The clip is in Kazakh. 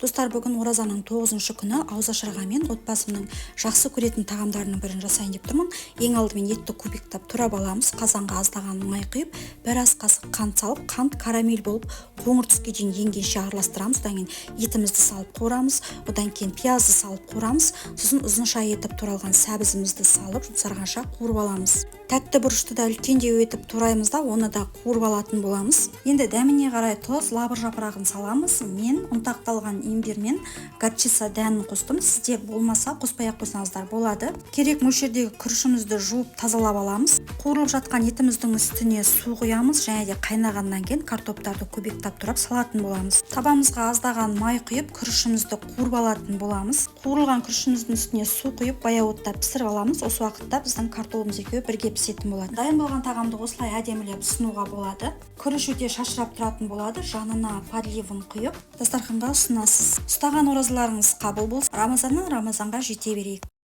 Достар, бүгін оразаның 9-шы күні ауызашырғамен отбасымның жақсы көретін тағамдарының бірін жасайын деп тұрмын. Ең алдымен етті кубиктап турап аламыз. Қазанға аздаған май құйып, бір ас қасық қант салып, қант карамель болып қоңыр түске дейін енгенше араластырамыз. Одан кейін етімізді салып қуырамыз. Одан кейін пиязды салып қуырамыз. Сосын ұзынша етіп туралған сәбізімізді салып жұмсарғанша қуырып аламыз. Тәтті бұрышты да үлкендеу етіп тураймыз да, оны да қуырып алатын боламыз. Енді дәміне қарай тұз, лабыр жапырағын саламыз. Мен ұнтақталған имбир мен горчица дәнін қостым. Сізде болмаса қоспай-ақ қойсаңыздар болады. Керек мөлшердегі күрішімізді жуып тазалап аламыз. Қуырылып жатқан етіміздің үстіне су құямыз, және де қайнағаннан кейін картоптарды кубиктап турап салатын боламыз. Табамызға аздаған май құйып, күрішімізді қуырып алатын боламыз. Қуырылған күрішіміздің үстіне су құйып, баяу отта пісіріп аламыз. Осы уақытта біздің картопымыз екеуі бірге пісетін болады. Дайын болған тағамды осылай әдемілеп ұсынуға болады. Күріш өте шашырап тұратын болады. Жанына подливын құйып дастарханға ұсынасыз. Ұстаған оразаларыңыз қабыл болсын. Рамазаннан Рамазанға жете берейік.